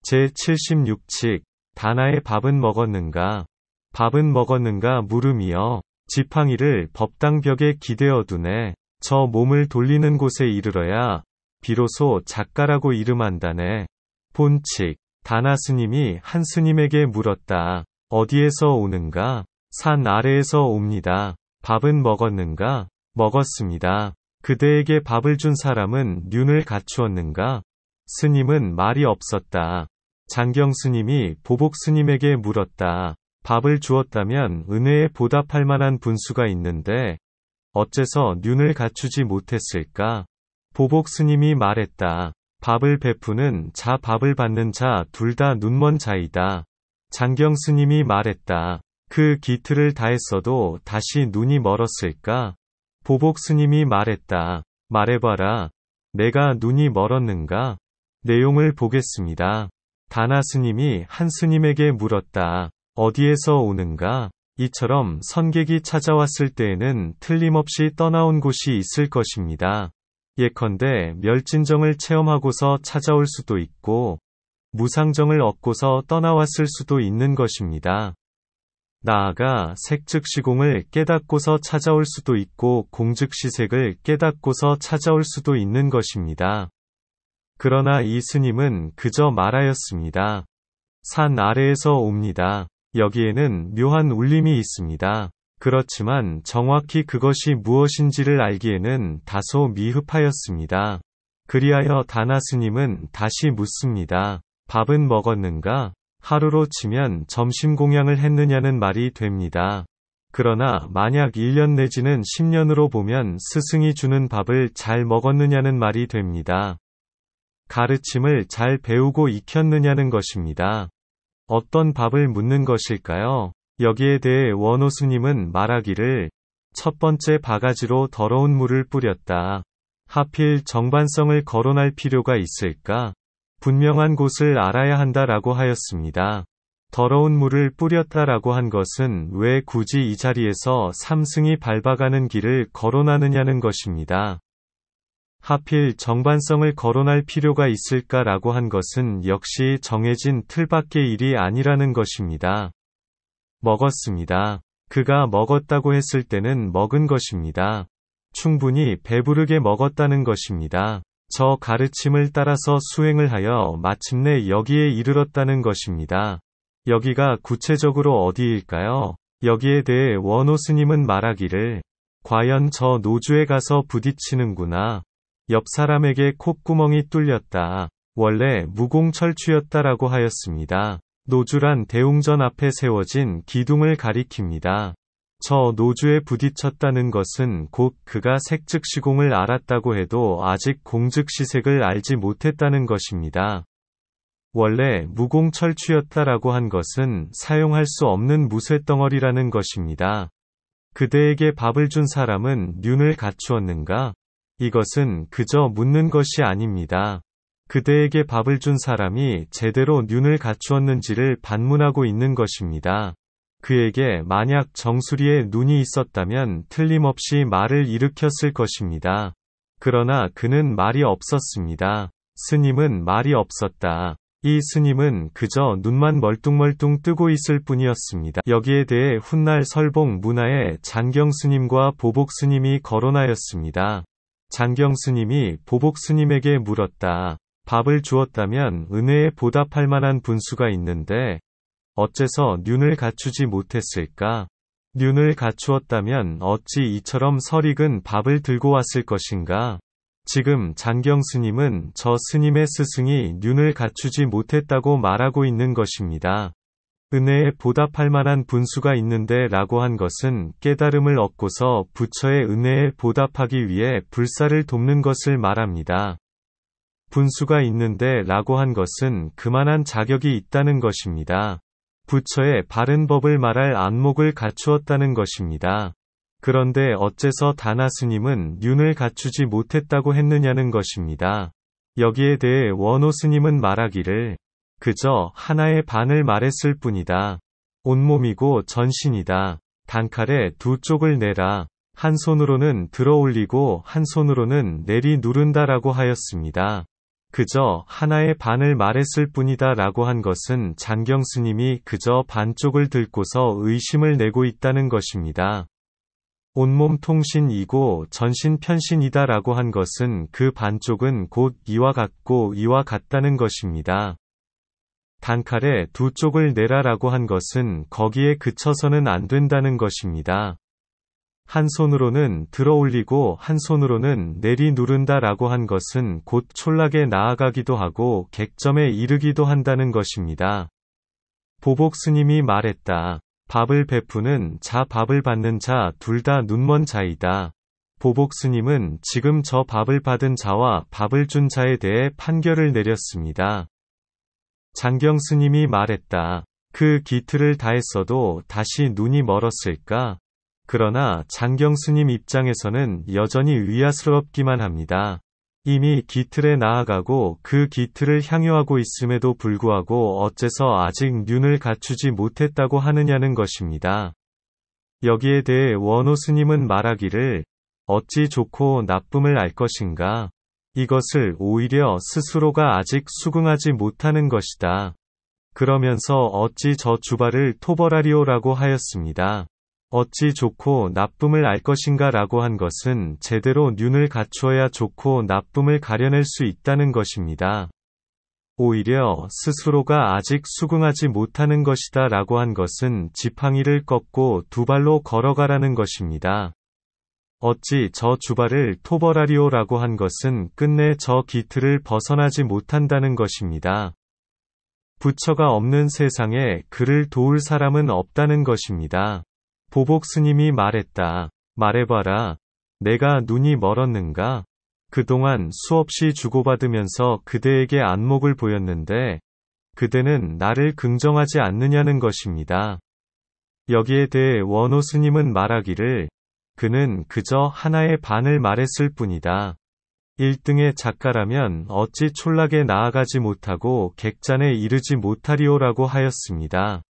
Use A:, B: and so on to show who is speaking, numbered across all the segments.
A: 제76칙 다나의 밥은 먹었는가? 밥은 먹었는가 물음이여. 지팡이를 법당벽에 기대어 두네. 저 몸을 돌리는 곳에 이르러야 비로소 작가라고 이름한다네. 본칙 다나 스님이 한 스님에게 물었다. 어디에서 오는가? 산 아래에서 옵니다. 밥은 먹었는가? 먹었습니다. 그대에게 밥을 준 사람은 륜을 갖추었는가? 스님은 말이 없었다. 장경 스님이 보복 스님에게 물었다. 밥을 주었다면 은혜에 보답할 만한 분수가 있는데 어째서 륜을 갖추지 못했을까? 보복 스님이 말했다. 밥을 베푸는 자 밥을 받는 자 둘 다 눈먼 자이다. 장경 스님이 말했다. 그 기틀을 다했어도 다시 눈이 멀었을까? 보복 스님이 말했다. 말해봐라. 내가 눈이 멀었는가? 내용을 보겠습니다. 다나 스님이 한 스님에게 물었다. 어디에서 오는가? 이처럼 선객이 찾아왔을 때에는 틀림없이 떠나온 곳이 있을 것입니다. 예컨대 멸진정을 체험하고서 찾아올 수도 있고 무상정을 얻고서 떠나왔을 수도 있는 것입니다. 나아가 색즉시공을 깨닫고서 찾아올 수도 있고 공즉시색을 깨닫고서 찾아올 수도 있는 것입니다. 그러나 이 스님은 그저 말하였습니다. 산 아래에서 옵니다. 여기에는 묘한 울림이 있습니다. 그렇지만 정확히 그것이 무엇인지를 알기에는 다소 미흡하였습니다. 그리하여 다나 스님은 다시 묻습니다. 밥은 먹었는가? 하루로 치면 점심 공양을 했느냐는 말이 됩니다. 그러나 만약 1년 내지는 10년으로 보면 스승이 주는 밥을 잘 먹었느냐는 말이 됩니다. 가르침을 잘 배우고 익혔느냐는 것입니다. 어떤 밥을 묻는 것일까요? 여기에 대해 원호 스님은 말하기를 첫 번째 바가지로 더러운 물을 뿌렸다. 하필 정반성을 거론할 필요가 있을까? 분명한 곳을 알아야 한다라고 하였습니다. 더러운 물을 뿌렸다라고 한 것은 왜 굳이 이 자리에서 삼승이 밟아가는 길을 거론하느냐는 것입니다. 하필 정반성을 거론할 필요가 있을까라고 한 것은 역시 정해진 틀밖의 일이 아니라는 것입니다. 먹었습니다. 그가 먹었다고 했을 때는 먹은 것입니다. 충분히 배부르게 먹었다는 것입니다. 저 가르침을 따라서 수행을 하여 마침내 여기에 이르렀다는 것입니다. 여기가 구체적으로 어디일까요? 여기에 대해 원호 스님은 말하기를 과연 저 노주에 가서 부딪히는구나. 옆 사람에게 콧구멍이 뚫렸다. 원래 무공철추였다라고 하였습니다. 노주란 대웅전 앞에 세워진 기둥을 가리킵니다. 저 노주에 부딪혔다는 것은 곧 그가 색즉시공을 알았다고 해도 아직 공즉시색을 알지 못했다는 것입니다. 원래 무공철추였다라고 한 것은 사용할 수 없는 무쇠덩어리라는 것입니다. 그대에게 밥을 준 사람은 륜을 갖추었는가? 이것은 그저 묻는 것이 아닙니다. 그대에게 밥을 준 사람이 제대로 륜을 갖추었는지를 반문하고 있는 것입니다. 그에게 만약 정수리에 눈이 있었다면 틀림없이 말을 일으켰을 것입니다. 그러나 그는 말이 없었습니다. 스님은 말이 없었다. 이 스님은 그저 눈만 멀뚱멀뚱 뜨고 있을 뿐이었습니다. 여기에 대해 훗날 설봉 문화에 장경 스님과 보복 스님이 거론하였습니다. 장경 스님이 보복 스님에게 물었다. 밥을 주었다면 은혜에 보답할 만한 분수가 있는데 어째서 륜을 갖추지 못했을까? 륜을 갖추었다면 어찌 이처럼 설익은 밥을 들고 왔을 것인가? 지금 장경 스님은 저 스님의 스승이 륜을 갖추지 못했다고 말하고 있는 것입니다. 은혜에 보답할 만한 분수가 있는데 라고 한 것은 깨달음을 얻고서 부처의 은혜에 보답하기 위해 불사를 돕는 것을 말합니다. 분수가 있는데 라고 한 것은 그만한 자격이 있다는 것입니다. 부처의 바른 법을 말할 안목을 갖추었다는 것입니다. 그런데 어째서 다나 스님은 륜을 갖추지 못했다고 했느냐는 것입니다. 여기에 대해 원호 스님은 말하기를 그저 하나의 반을 말했을 뿐이다. 온몸이고 전신이다. 단칼에 두 쪽을 내라. 한 손으로는 들어 올리고 한 손으로는 내리 누른다라고 하였습니다. 그저 하나의 반을 말했을 뿐이다 라고 한 것은 장경 스님이 그저 반쪽을 듣고서 의심을 내고 있다는 것입니다. 온몸 통신이고 전신 편신이다 라고 한 것은 그 반쪽은 곧 이와 같고 이와 같다는 것입니다. 단칼에 두 쪽을 내라 라고 한 것은 거기에 그쳐서는 안 된다는 것입니다. 한 손으로는 들어 올리고 한 손으로는 내리 누른다 라고 한 것은 곧 촌락에 나아가기도 하고 객점에 이르기도 한다는 것입니다. 보복 스님이 말했다. 밥을 베푸는 자 밥을 받는 자 둘 다 눈먼 자이다. 보복 스님은 지금 저 밥을 받은 자와 밥을 준 자에 대해 판결을 내렸습니다. 장경 스님이 말했다. 그 기틀을 다했어도 다시 눈이 멀었을까? 그러나 장경 스님 입장에서는 여전히 위화스럽기만 합니다. 이미 기틀에 나아가고 그 기틀을 향유하고 있음에도 불구하고 어째서 아직 눈을 갖추지 못했다고 하느냐는 것입니다. 여기에 대해 원호 스님은 말하기를 어찌 좋고 나쁨을 알 것인가? 이것을 오히려 스스로가 아직 수긍하지 못하는 것이다. 그러면서 어찌 저 주발을 토벌하리오라고 하였습니다. 어찌 좋고 나쁨을 알 것인가 라고 한 것은 제대로 눈을 갖추어야 좋고 나쁨을 가려낼 수 있다는 것입니다. 오히려 스스로가 아직 수긍하지 못하는 것이다 라고 한 것은 지팡이를 꺾고 두 발로 걸어가라는 것입니다. 어찌 저 주발을 토벌하리오 라고 한 것은 끝내 저 기틀을 벗어나지 못한다는 것입니다. 부처가 없는 세상에 그를 도울 사람은 없다는 것입니다. 보복 스님이 말했다. 말해봐라. 내가 눈이 멀었는가? 그동안 수없이 주고받으면서 그대에게 안목을 보였는데 그대는 나를 긍정하지 않느냐는 것입니다. 여기에 대해 원호 스님은 말하기를 그는 그저 하나의 반을 말했을 뿐이다. 1등의 작가라면 어찌 촌락에 나아가지 못하고 객잔에 이르지 못하리오라고 하였습니다.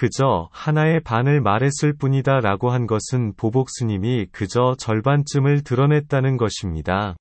A: 그저 하나의 반을 말했을 뿐이다 라고 한 것은 보복 스님이 그저 절반쯤을 드러냈다는 것입니다.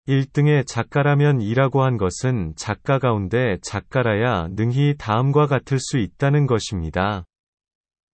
A: 1등의 작가라면 이라고 한 것은 작가 가운데 작가라야 능히 다음과 같을 수 있다는 것입니다.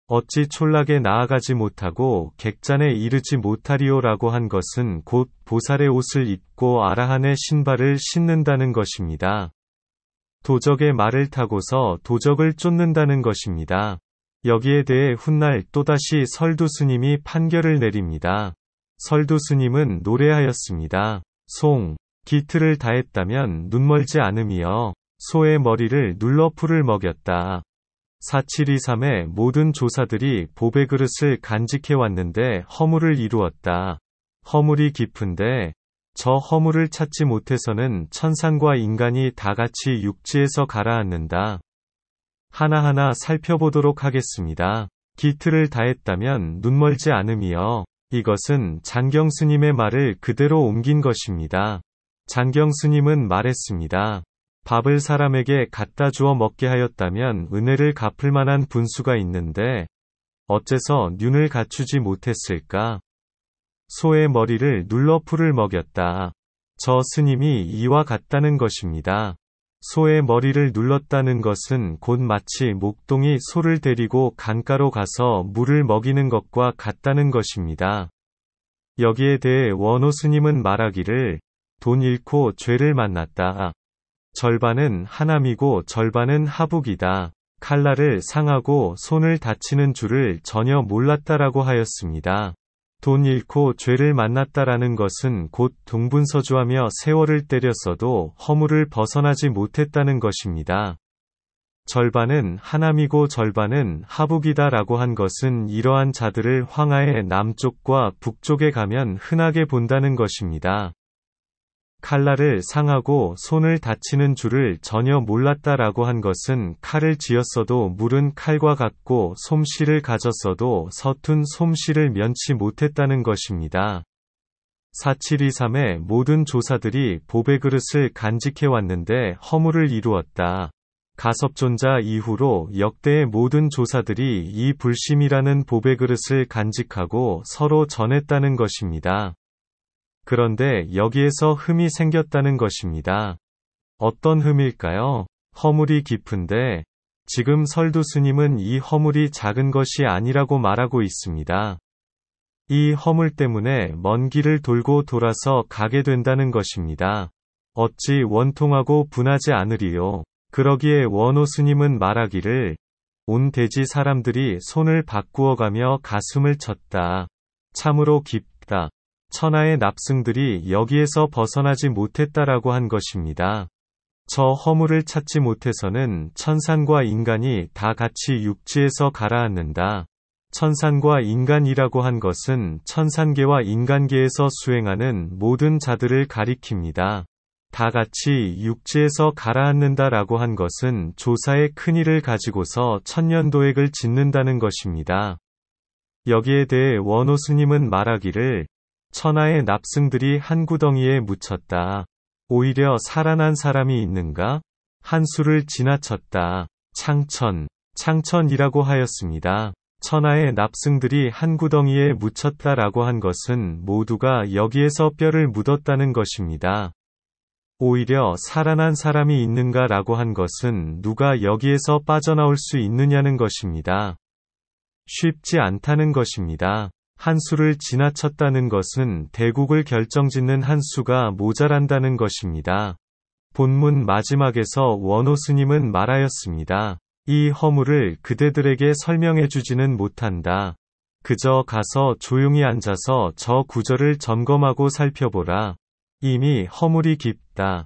A: 어찌 촌락에 나아가지 못하고 객잔에 이르지 못하리오 라고 한 것은 곧 보살의 옷을 입고 아라한의 신발을 신는다는 것입니다. 도적의 말을 타고서 도적을 쫓는다는 것입니다. 여기에 대해 훗날 또다시 설두 스님이 판결을 내립니다. 설두 스님은 노래하였습니다. 송, 기틀을 다했다면 눈멀지 않음이여 소의 머리를 눌러 풀을 먹였다. 4723의 모든 조사들이 보배 그릇을 간직해 왔는데 허물을 이루었다. 허물이 깊은데 저 허물을 찾지 못해서는 천상과 인간이 다같이 육지에서 가라앉는다. 하나하나 살펴보도록 하겠습니다. 기틀을 다했다면 눈멀지 않음이여. 이것은 장경 스님의 말을 그대로 옮긴 것입니다. 장경 스님은 말했습니다. 밥을 사람에게 갖다 주어 먹게 하였다면 은혜를 갚을 만한 분수가 있는데 어째서 눈을 갖추지 못했을까? 소의 머리를 눌러 풀을 먹였다. 저 스님이 이와 같다는 것입니다. 소의 머리를 눌렀다는 것은 곧 마치 목동이 소를 데리고 강가로 가서 물을 먹이는 것과 같다는 것입니다. 여기에 대해 원호 스님은 말하기를 돈 잃고 죄를 만났다. 절반은 하남이고 절반은 하북이다. 칼날을 상하고 손을 다치는 줄을 전혀 몰랐다라고 하였습니다. 돈 잃고 죄를 만났다라는 것은 곧 동분서주하며 세월을 때렸어도 허물을 벗어나지 못했다는 것입니다. 절반은 하남이고 절반은 하북이다라고 한 것은 이러한 자들을 황하의 남쪽과 북쪽에 가면 흔하게 본다는 것입니다. 칼날을 상하고 손을 다치는 줄을 전혀 몰랐다라고 한 것은 칼을 쥐었어도 물은 칼과 같고 솜씨를 가졌어도 서툰 솜씨를 면치 못했다는 것입니다. 4723의 모든 조사들이 보배 그릇을 간직해 왔는데 허물을 이루었다. 가섭존자 이후로 역대의 모든 조사들이 이 불심이라는 보배 그릇을 간직하고 서로 전했다는 것입니다. 그런데 여기에서 흠이 생겼다는 것입니다. 어떤 흠일까요? 허물이 깊은데, 지금 설두 스님은 이 허물이 작은 것이 아니라고 말하고 있습니다. 이 허물 때문에 먼 길을 돌고 돌아서 가게 된다는 것입니다. 어찌 원통하고 분하지 않으리요. 그러기에 원호 스님은 말하기를, 온 대지 사람들이 손을 바꾸어가며 가슴을 쳤다. 참으로 깊다. 천하의 납승들이 여기에서 벗어나지 못했다라고 한 것입니다. 저 허물을 찾지 못해서는 천산과 인간이 다 같이 육지에서 가라앉는다. 천산과 인간이라고 한 것은 천산계와 인간계에서 수행하는 모든 자들을 가리킵니다. 다 같이 육지에서 가라앉는다라고 한 것은 조사의 큰일을 가지고서 천년도액을 짓는다는 것입니다. 여기에 대해 원호 스님은 말하기를, 천하의 납승들이 한 구덩이에 묻혔다. 오히려 살아난 사람이 있는가? 한 수를 지나쳤다. 창천이라고 하였습니다. 천하의 납승들이 한 구덩이에 묻혔다라고 한 것은 모두가 여기에서 뼈를 묻었다는 것입니다. 오히려 살아난 사람이 있는가라고 한 것은 누가 여기에서 빠져나올 수 있느냐는 것입니다. 쉽지 않다는 것입니다. 한 수를 지나쳤다는 것은 대국을 결정짓는 한 수가 모자란다는 것입니다. 본문 마지막에서 원호 스님은 말하였습니다. 이 허물을 그대들에게 설명해주지는 못한다. 그저 가서 조용히 앉아서 저 구절을 점검하고 살펴보라. 이미 허물이 깊다.